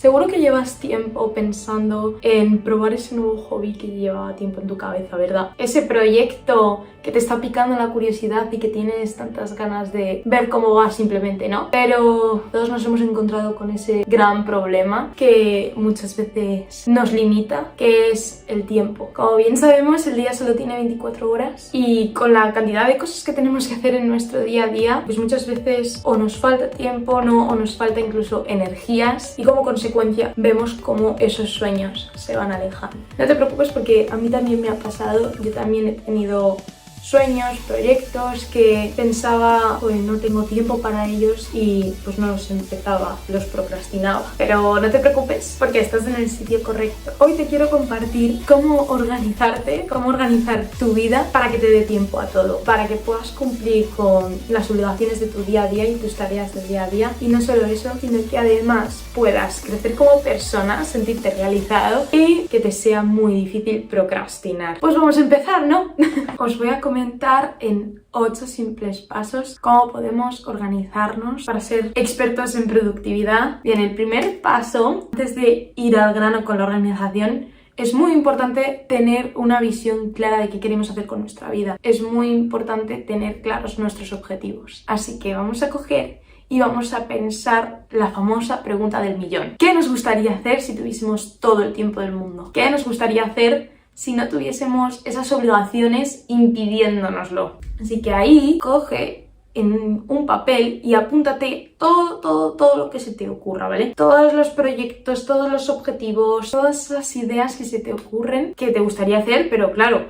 Seguro que llevas tiempo pensando en probar ese nuevo hobby que lleva tiempo en tu cabeza, ¿verdad? Ese proyecto que te está picando la curiosidad y que tienes tantas ganas de ver cómo va simplemente, ¿no? Pero todos nos hemos encontrado con ese gran problema que muchas veces nos limita, que es el tiempo. Como bien sabemos, el día solo tiene 24 horas y con la cantidad de cosas que tenemos que hacer en nuestro día a día, pues muchas veces o nos falta tiempo, ¿no? O nos falta incluso energías y como consecuencia vemos cómo esos sueños se van alejando. No te preocupes porque a mí también me ha pasado, yo también he tenido sueños, proyectos que pensaba, pues no tengo tiempo para ellos y pues no los empezaba, los procrastinaba. Pero no te preocupes porque estás en el sitio correcto. Hoy te quiero compartir cómo organizarte, cómo organizar tu vida para que te dé tiempo a todo, para que puedas cumplir con las obligaciones de tu día a día y tus tareas del día a día. Y no solo eso, sino que además puedas crecer como persona, sentirte realizado y que te sea muy difícil procrastinar. Pues vamos a empezar, ¿no? Os voy a comentar en 8 simples pasos cómo podemos organizarnos para ser expertos en productividad. Bien, el primer paso, antes de ir al grano con la organización, es muy importante tener una visión clara de qué queremos hacer con nuestra vida. Es muy importante tener claros nuestros objetivos. Así que vamos a coger y vamos a pensar la famosa pregunta del millón. ¿Qué nos gustaría hacer si tuviésemos todo el tiempo del mundo? ¿Qué nos gustaría hacer si no tuviésemos esas obligaciones impidiéndonoslo? Así que ahí coge en un papel y apúntate todo lo que se te ocurra, ¿vale? Todos los proyectos, todos los objetivos, todas esas ideas que se te ocurren que te gustaría hacer, pero claro,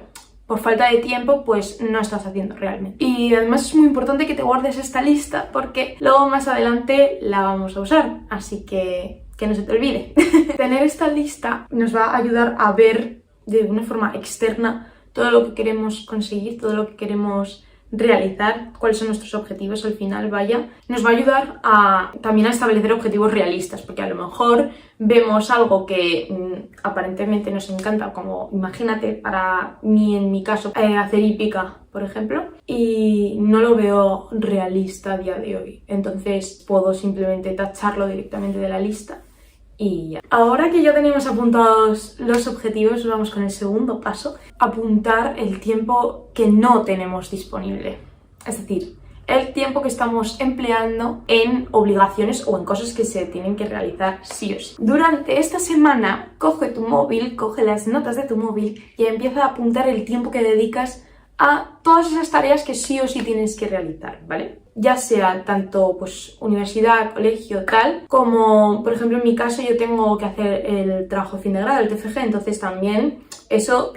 por falta de tiempo, pues no estás haciendo realmente. Y además es muy importante que te guardes esta lista porque luego más adelante la vamos a usar, así que no se te olvide. Tener esta lista nos va a ayudar a ver de una forma externa todo lo que queremos conseguir, todo lo que queremos realizar, cuáles son nuestros objetivos al final, vaya. Nos va a ayudar también a establecer objetivos realistas, porque a lo mejor vemos algo que aparentemente nos encanta, como imagínate para mí en mi caso hacer hípica, por ejemplo, y no lo veo realista a día de hoy, entonces puedo simplemente tacharlo directamente de la lista. Y ya. Ahora que ya tenemos apuntados los objetivos, vamos con el segundo paso, apuntar el tiempo que no tenemos disponible. Es decir, el tiempo que estamos empleando en obligaciones o en cosas que se tienen que realizar sí o sí. Durante esta semana, coge tu móvil, coge las notas de tu móvil y empieza a apuntar el tiempo que dedicas a todas esas tareas que sí o sí tienes que realizar, ¿vale? Ya sea tanto pues universidad, colegio, tal, como por ejemplo en mi caso yo tengo que hacer el trabajo de fin de grado, el TFG, entonces también eso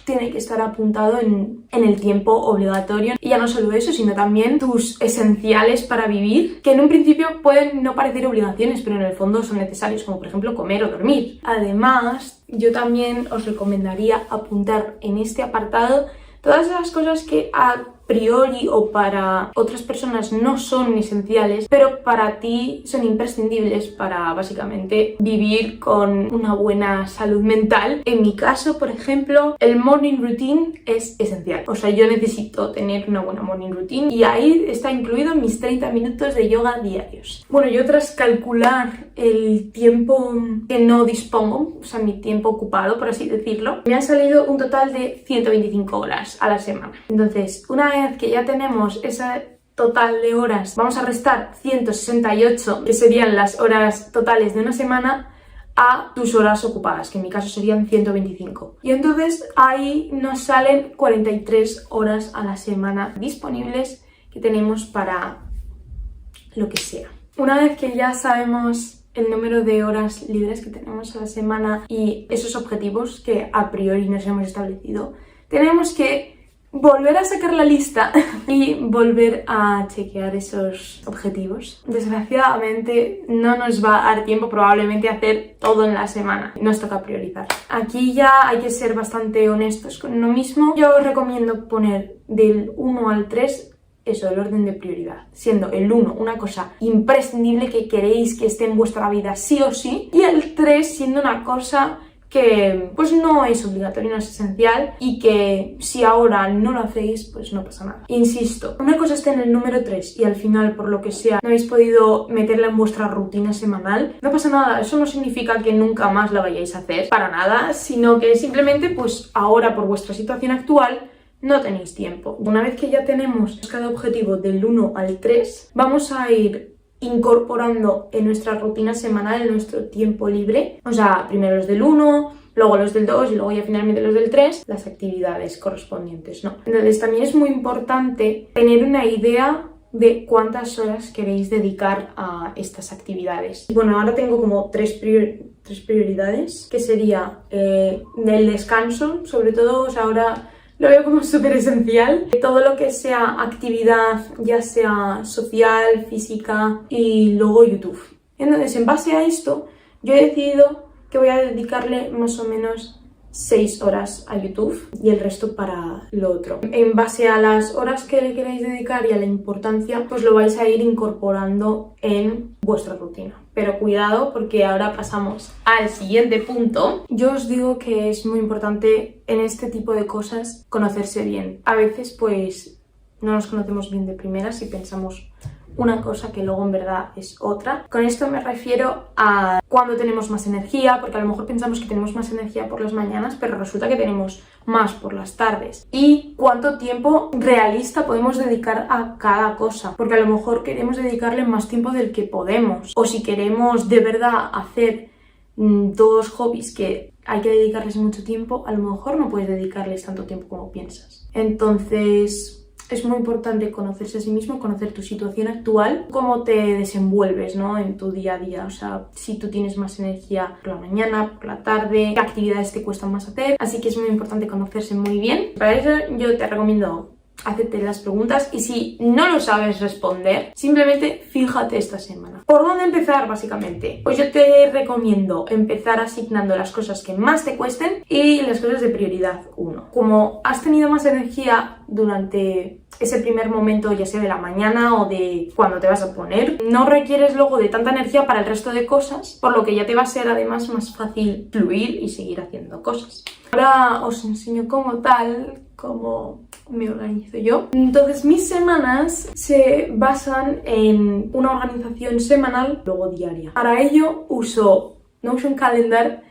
tiene que estar apuntado en el tiempo obligatorio. Y ya no solo eso, sino también tus esenciales para vivir, que en un principio pueden no parecer obligaciones, pero en el fondo son necesarios, como por ejemplo comer o dormir. Además, yo también os recomendaría apuntar en este apartado todas esas cosas que a priori o para otras personas no son esenciales, pero para ti son imprescindibles para básicamente vivir con una buena salud mental. En mi caso, por ejemplo, el morning routine es esencial. O sea, yo necesito tener una buena morning routine y ahí está incluido mis 30 minutos de yoga diarios. Bueno, yo tras calcular el tiempo que no dispongo, o sea, mi tiempo ocupado, por así decirlo, me ha salido un total de 125 horas a la semana. Entonces, una vez que ya tenemos ese total de horas, vamos a restar 168, que serían las horas totales de una semana, a tus horas ocupadas, que en mi caso serían 125. Y entonces ahí nos salen 43 horas a la semana disponibles que tenemos para lo que sea. Una vez que ya sabemos el número de horas libres que tenemos a la semana y esos objetivos que a priori nos hemos establecido, tenemos que volver a sacar la lista y volver a chequear esos objetivos. Desgraciadamente no nos va a dar tiempo probablemente a hacer todo en la semana. Nos toca priorizar. Aquí ya hay que ser bastante honestos con uno mismo. Yo os recomiendo poner del 1 al 3 eso, el orden de prioridad, siendo el 1 una cosa imprescindible que queréis que esté en vuestra vida sí o sí, y el 3 siendo una cosa que pues no es obligatorio, no es esencial y que si ahora no lo hacéis pues no pasa nada. Insisto, una cosa está en el número 3 y al final por lo que sea no habéis podido meterla en vuestra rutina semanal, no pasa nada. Eso no significa que nunca más la vayáis a hacer, para nada, sino que simplemente pues ahora por vuestra situación actual no tenéis tiempo. Una vez que ya tenemos cada objetivo del 1 al 3, vamos a ir incorporando en nuestra rutina semanal, en nuestro tiempo libre, o sea, primero los del 1, luego los del 2 y luego ya finalmente los del 3, las actividades correspondientes, ¿no? Entonces también es muy importante tener una idea de cuántas horas queréis dedicar a estas actividades. Bueno, ahora tengo como tres prioridades, que sería el descanso, sobre todo, o sea, ahora lo veo como súper esencial. Todo lo que sea actividad, ya sea social, física y luego YouTube. Entonces, en base a esto, yo he decidido que voy a dedicarle más o menos 6 horas a YouTube y el resto para lo otro. En base a las horas que le queráis dedicar y a la importancia, pues lo vais a ir incorporando en vuestra rutina. Pero cuidado porque ahora pasamos al siguiente punto. Yo os digo que es muy importante en este tipo de cosas conocerse bien. A veces pues no nos conocemos bien de primeras y pensamos una cosa que luego en verdad es otra. Con esto me refiero a cuando tenemos más energía, porque a lo mejor pensamos que tenemos más energía por las mañanas, pero resulta que tenemos más por las tardes. Y cuánto tiempo realista podemos dedicar a cada cosa, porque a lo mejor queremos dedicarle más tiempo del que podemos. O si queremos de verdad hacer 2 hobbies que hay que dedicarles mucho tiempo, a lo mejor no puedes dedicarles tanto tiempo como piensas. Entonces es muy importante conocerse a sí mismo, conocer tu situación actual, cómo te desenvuelves, ¿no? En tu día a día, o sea, si tú tienes más energía por la mañana, por la tarde, qué actividades te cuestan más hacer, así que es muy importante conocerse muy bien. Para eso yo te recomiendo hacerte las preguntas y si no lo sabes responder, simplemente fíjate esta semana. ¿Por dónde empezar básicamente? Pues yo te recomiendo empezar asignando las cosas que más te cuesten y las cosas de prioridad 1. Como has tenido más energía durante ese primer momento, ya sea de la mañana o de cuando te vas a poner, no requieres luego de tanta energía para el resto de cosas, por lo que ya te va a ser además más fácil fluir y seguir haciendo cosas. Ahora os enseño cómo me organizo yo. Entonces mis semanas se basan en una organización semanal, luego diaria. Para ello uso Notion Calendar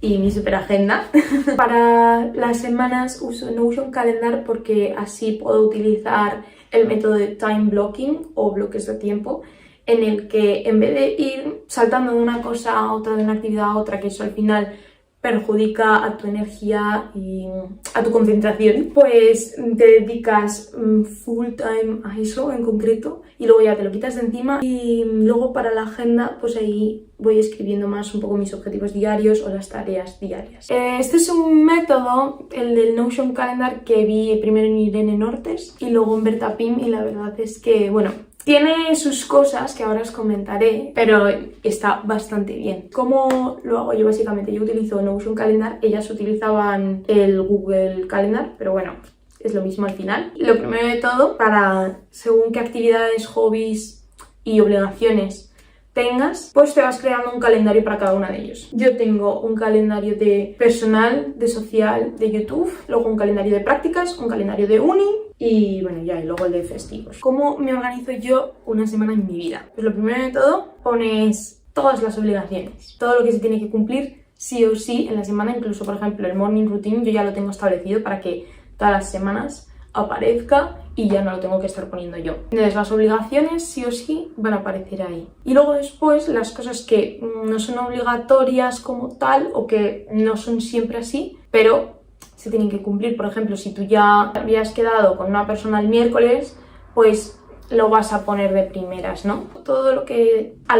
y mi superagenda. Para las semanas uso Notion Calendar porque así puedo utilizar el método de time blocking o bloques de tiempo, en el que en vez de ir saltando de una cosa a otra, de una actividad a otra, que eso al final perjudica a tu energía y a tu concentración, pues te dedicas full time a eso en concreto y luego ya te lo quitas de encima. Y luego para la agenda, pues ahí voy escribiendo más un poco mis objetivos diarios o las tareas diarias. Este es un método, el del Notion Calendar, que vi primero en Irene Nortes y luego en Berta Pim, y la verdad es que, bueno, tiene sus cosas que ahora os comentaré, pero está bastante bien. ¿Cómo lo hago yo básicamente? Yo utilizo Notion Calendar, ellas utilizaban el Google Calendar, pero bueno, es lo mismo al final. Lo primero de todo, para según qué actividades, hobbies y obligaciones tengas, pues te vas creando un calendario para cada uno de ellos. Yo tengo un calendario de personal, de social, de YouTube, luego un calendario de prácticas, un calendario de uni y bueno, ya, y luego el de festivos. ¿Cómo me organizo yo una semana en mi vida? Pues lo primero de todo, pones todas las obligaciones, todo lo que se tiene que cumplir sí o sí en la semana. Incluso, por ejemplo, el morning routine yo ya lo tengo establecido para que todas las semanas aparezca y ya no lo tengo que estar poniendo yo. Entonces las obligaciones sí o sí van a aparecer ahí. Y luego después las cosas que no son obligatorias como tal o que no son siempre así, pero se tienen que cumplir. Por ejemplo, si tú ya habías quedado con una persona el miércoles, pues lo vas a poner de primeras, ¿no? Todo a lo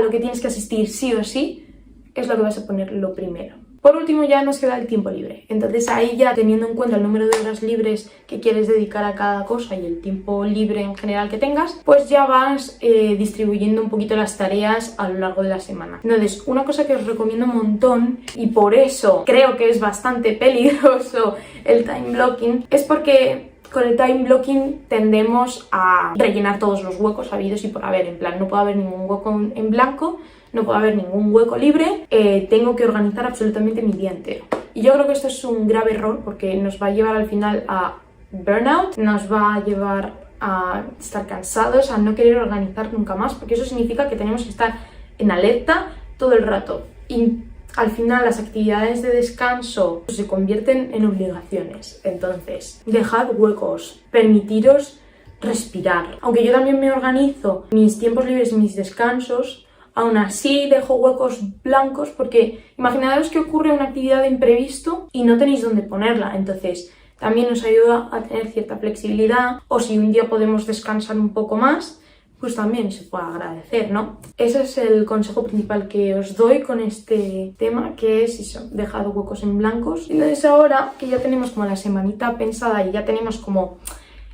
que tienes que asistir sí o sí es lo que vas a poner lo primero. Por último ya nos queda el tiempo libre, entonces ahí ya teniendo en cuenta el número de horas libres que quieres dedicar a cada cosa y el tiempo libre en general que tengas, pues ya vas distribuyendo un poquito las tareas a lo largo de la semana. Entonces, una cosa que os recomiendo un montón, y por eso creo que es bastante peligroso el time blocking, es porque con el time blocking tendemos a rellenar todos los huecos habidos y por haber. En plan, no puede haber ningún hueco en blanco, no puede haber ningún hueco libre, tengo que organizar absolutamente mi día entero. Y yo creo que esto es un grave error porque nos va a llevar al final a burnout, nos va a llevar a estar cansados, a no querer organizar nunca más, porque eso significa que tenemos que estar en alerta todo el rato. Y al final las actividades de descanso se convierten en obligaciones. Entonces, dejad huecos, permitiros respirar. Aunque yo también me organizo mis tiempos libres y mis descansos, aún así dejo huecos blancos porque imaginaos que ocurre una actividad de imprevisto y no tenéis dónde ponerla. Entonces, también nos ayuda a tener cierta flexibilidad, o si un día podemos descansar un poco más, pues también se puede agradecer, ¿no? Ese es el consejo principal que os doy con este tema, que es eso, dejad huecos en blancos. Y entonces ahora que ya tenemos como la semanita pensada y ya tenemos como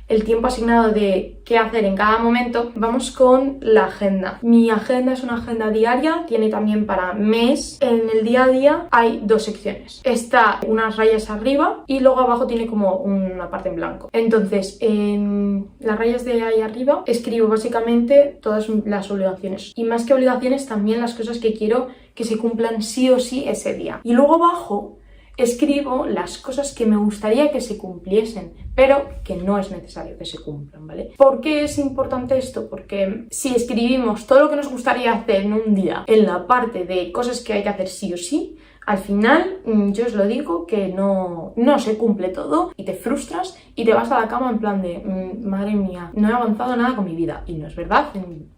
el tiempo asignado de qué hacer en cada momento, vamos con la agenda. Mi agenda es una agenda diaria, tiene también para mes. En el día a día hay 2 secciones. Está unas rayas arriba y luego abajo tiene como una parte en blanco. Entonces, en las rayas de ahí arriba escribo básicamente todas las obligaciones. Y más que obligaciones, también las cosas que quiero que se cumplan sí o sí ese día. Y luego abajo escribo las cosas que me gustaría que se cumpliesen, pero que no es necesario que se cumplan, ¿vale? ¿Por qué es importante esto? Porque si escribimos todo lo que nos gustaría hacer en un día en la parte de cosas que hay que hacer sí o sí, al final, yo os lo digo, que no se cumple todo y te frustras y te vas a la cama en plan de madre mía, no he avanzado nada con mi vida. Y no es verdad,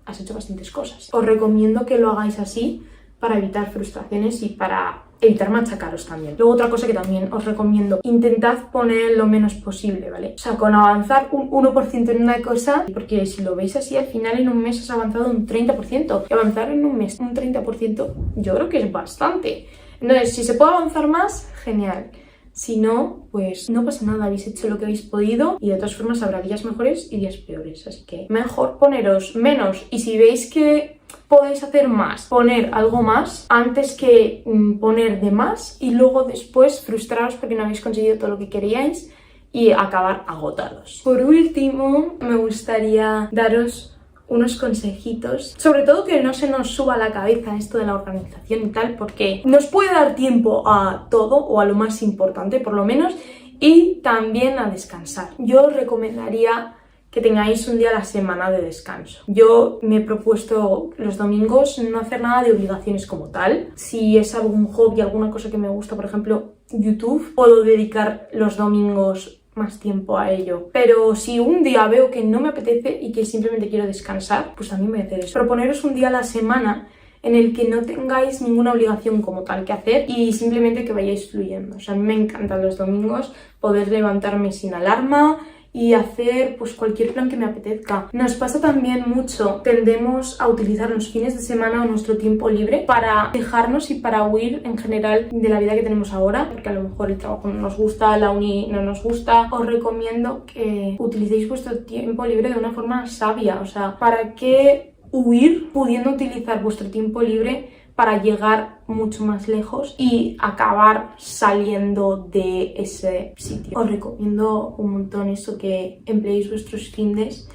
has hecho bastantes cosas. Os recomiendo que lo hagáis así para evitar frustraciones y para evitar machacaros también. Luego otra cosa que también os recomiendo, intentad poner lo menos posible, ¿vale? O sea, con avanzar un 1% en una cosa, porque si lo veis así, al final en un mes has avanzado un 30%. Y avanzar en un mes un 30% yo creo que es bastante. Entonces, si se puede avanzar más, genial. Si no, pues no pasa nada, habéis hecho lo que habéis podido y de todas formas habrá días mejores y días peores. Así que mejor poneros menos, y si veis que podéis hacer más, poner algo más antes que poner de más y luego después frustraros porque no habéis conseguido todo lo que queríais y acabar agotados. Por último, me gustaría daros unos consejitos, sobre todo que no se nos suba a la cabeza esto de la organización y tal, porque nos puede dar tiempo a todo o a lo más importante por lo menos, y también a descansar. Yo os recomendaría que tengáis un día a la semana de descanso. Yo me he propuesto los domingos no hacer nada de obligaciones como tal. Si es algún hobby, alguna cosa que me gusta, por ejemplo YouTube, puedo dedicar los domingos más tiempo a ello. Pero si un día veo que no me apetece y que simplemente quiero descansar, pues también voy a hacer eso. Proponeros un día a la semana en el que no tengáis ninguna obligación como tal que hacer y simplemente que vayáis fluyendo. O sea, a mí me encantan los domingos poder levantarme sin alarma y hacer pues cualquier plan que me apetezca. Nos pasa también mucho, tendemos a utilizar los fines de semana o nuestro tiempo libre para dejarnos y para huir en general de la vida que tenemos ahora, porque a lo mejor el trabajo no nos gusta, la uni no nos gusta. Os recomiendo que utilicéis vuestro tiempo libre de una forma sabia. O sea, ¿para qué huir pudiendo utilizar vuestro tiempo libre para llegar mucho más lejos y acabar saliendo de ese sitio? Os recomiendo un montón eso, que empleéis vuestros findes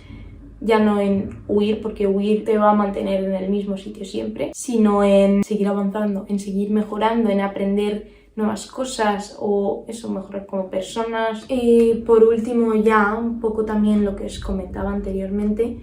ya no en huir, porque huir te va a mantener en el mismo sitio siempre, sino en seguir avanzando, en seguir mejorando, en aprender nuevas cosas o eso, mejorar como personas. Y por último, ya un poco también lo que os comentaba anteriormente,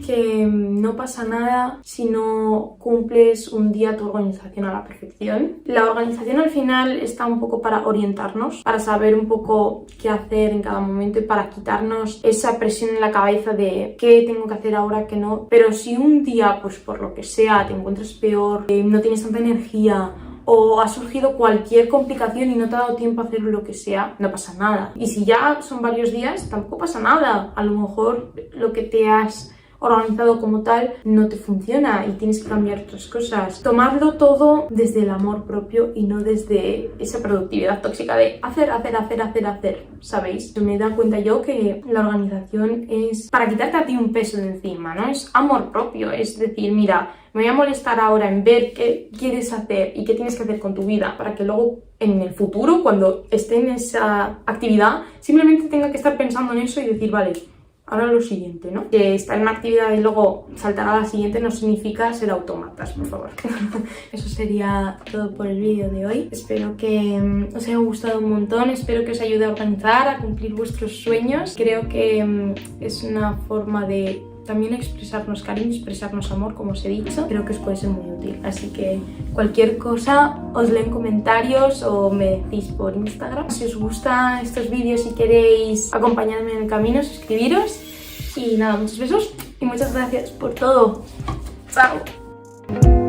que no pasa nada si no cumples un día tu organización a la perfección. La organización al final está un poco para orientarnos, para saber un poco qué hacer en cada momento y para quitarnos esa presión en la cabeza de qué tengo que hacer ahora, qué no. Pero si un día, pues por lo que sea, te encuentras peor, no tienes tanta energía o ha surgido cualquier complicación y no te ha dado tiempo a hacer lo que sea, no pasa nada. Y si ya son varios días, tampoco pasa nada. A lo mejor lo que te has organizado como tal no te funciona y tienes que cambiar otras cosas. Tomarlo todo desde el amor propio y no desde esa productividad tóxica de hacer, ¿sabéis? Me he dado cuenta yo que la organización es para quitarte a ti un peso de encima, ¿no? Es amor propio, es decir, mira, me voy a molestar ahora en ver qué quieres hacer y qué tienes que hacer con tu vida para que luego en el futuro, cuando esté en esa actividad, simplemente tenga que estar pensando en eso y decir, vale, ahora lo siguiente, ¿no? Que estar en una actividad y luego saltar a la siguiente no significa ser autómatas, por favor. Eso sería todo por el vídeo de hoy. Espero que os haya gustado un montón, espero que os ayude a organizar, a cumplir vuestros sueños. Creo que es una forma de también expresarnos cariño, expresarnos amor, como os he dicho. Creo que os puede ser muy útil. Así que cualquier cosa os leo en comentarios o me decís por Instagram. Si os gustan estos vídeos y queréis acompañarme en el camino, suscribiros. Y nada, muchos besos y muchas gracias por todo. ¡Chao!